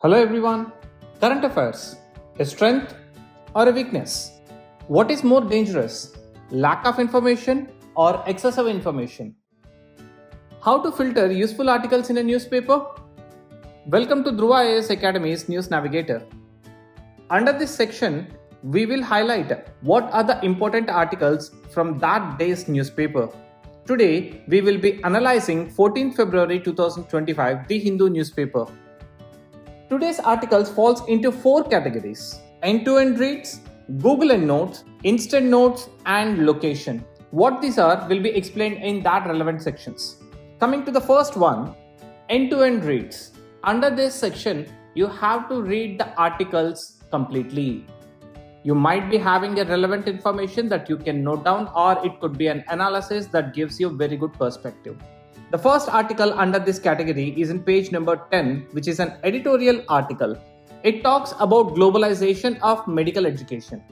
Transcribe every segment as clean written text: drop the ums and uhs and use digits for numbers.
Hello everyone. Current affairs, a strength or a weakness? What is more dangerous, lack of information or excessive information? How to filter useful articles in a newspaper? Welcome to Dhruva IAS Academy's News Navigator. Under this section, we will highlight what are the important articles from that day's newspaper. Today, we will be analyzing 14 February 2025, The Hindu newspaper. Today's articles falls into four categories: end-to-end reads, Google and Notes, instant notes, and location. What these are will be explained in that relevant sections. Coming to the first one, end-to-end reads. Under this section, you have to read the articles completely. You might be having a relevant information that you can note down, or it could be an analysis that gives you very good perspective. The first article under this category is in page number 10, which is an editorial article. It talks about globalization of medical education.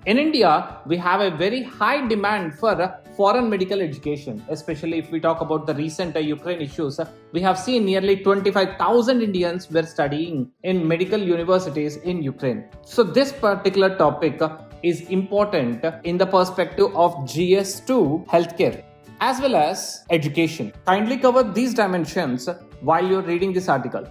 In India, we have a very high demand for foreign medical education, especially if we talk about the recent Ukraine issues. We have seen nearly 25,000 Indians were studying in medical universities in Ukraine. So this particular topic is important in the perspective of GS2 healthcare as well as education. Kindly cover these dimensions while you're reading this article.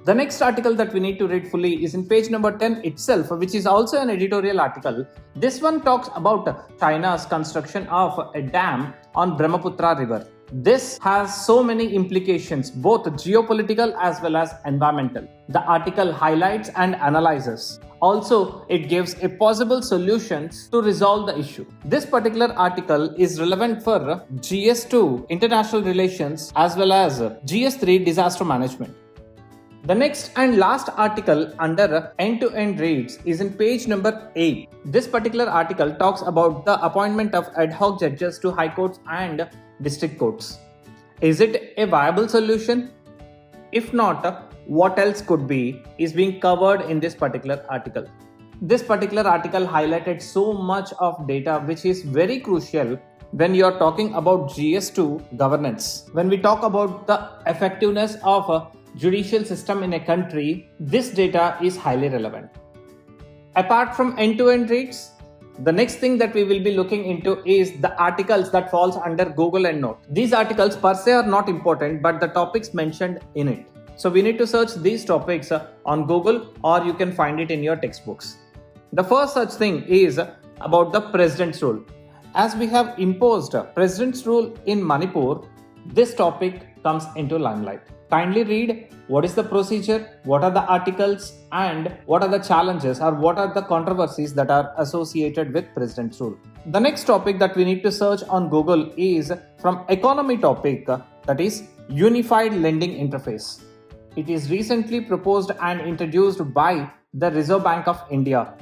The next article that we need to read fully is in page number 10 itself, which is also an editorial article. This one talks about China's construction of a dam on Brahmaputra river. This has so many implications, both geopolitical as well as environmental. The article highlights and analyzes. Also, it gives a possible solutions to resolve the issue. This particular article is relevant for GS2 international relations as well as GS3 disaster management. The next and last article under end-to-end reads is in page number 8. This particular article talks about the appointment of ad hoc judges to high courts and district courts. Is it a viable solution? If not, what else could be is being covered in this particular article. This particular article highlighted so much of data which is very crucial when you are talking about GS2 governance. When we talk about the effectiveness of a judicial system in a country, this data is highly relevant. Apart from end-to-end reads, the next thing that we will be looking into is the articles that falls under Google and Note. These articles per se are not important, but the topics mentioned in it. So we need to search these topics on Google, or you can find it in your textbooks. The first such thing is about the president's rule. As we have imposed president's rule in Manipur, this topic comes into limelight. Kindly read what is the procedure, what are the articles, and what are the challenges or what are the controversies that are associated with president's rule. The next topic that we need to search on Google is from economy topic, that is Unified Lending Interface. It is recently proposed and introduced by the Reserve Bank of India.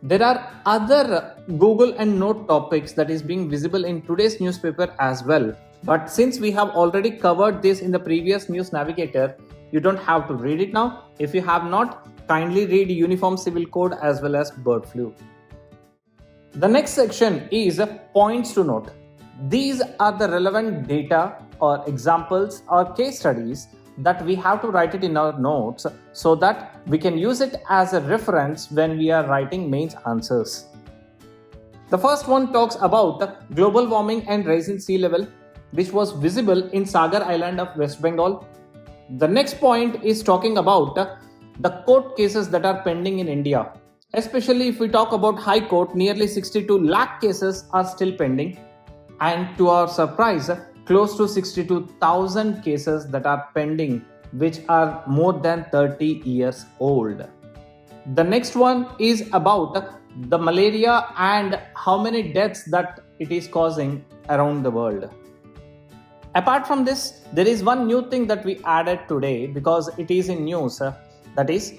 There are other Google and Note topics that is being visible in today's newspaper as well. But since we have already covered this in the previous News Navigator, you don't have to read it now. If you have not, kindly read Uniform Civil Code as well as bird flu. The next section is points to note. These are the relevant data or examples or case studies that we have to write it in our notes so that we can use it as a reference when we are writing mains answers. The first one talks about global warming and rise in sea level, which was visible in Sagar Island of West Bengal. The next point is talking about the court cases that are pending in India. Especially if we talk about High Court, nearly 62 lakh cases are still pending. And to our surprise, close to 62,000 cases that are pending, which are more than 30 years old. The next one is about the malaria and how many deaths that it is causing around the world. Apart from this, there is one new thing that we added today because it is in news, that is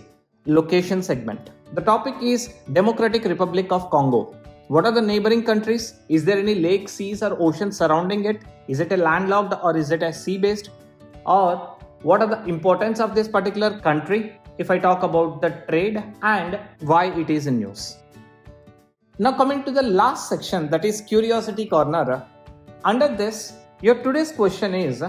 location segment. The topic is Democratic Republic of Congo. What are the neighboring countries? Is there any lake, seas or oceans surrounding it? Is it a landlocked or is it a sea-based? Or what are the importance of this particular country if I talk about the trade and why it is in news? Now coming to the last section, that is Curiosity Corner. Under this, your today's question is,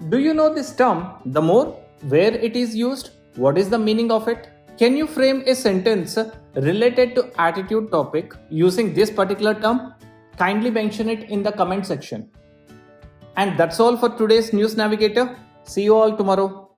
do you know this term, the more, where it is used, What is the meaning of it? Can you frame a sentence related to attitude topic using this particular term? Kindly mention it in the comment section. And that's all for today's News Navigator. See you all tomorrow.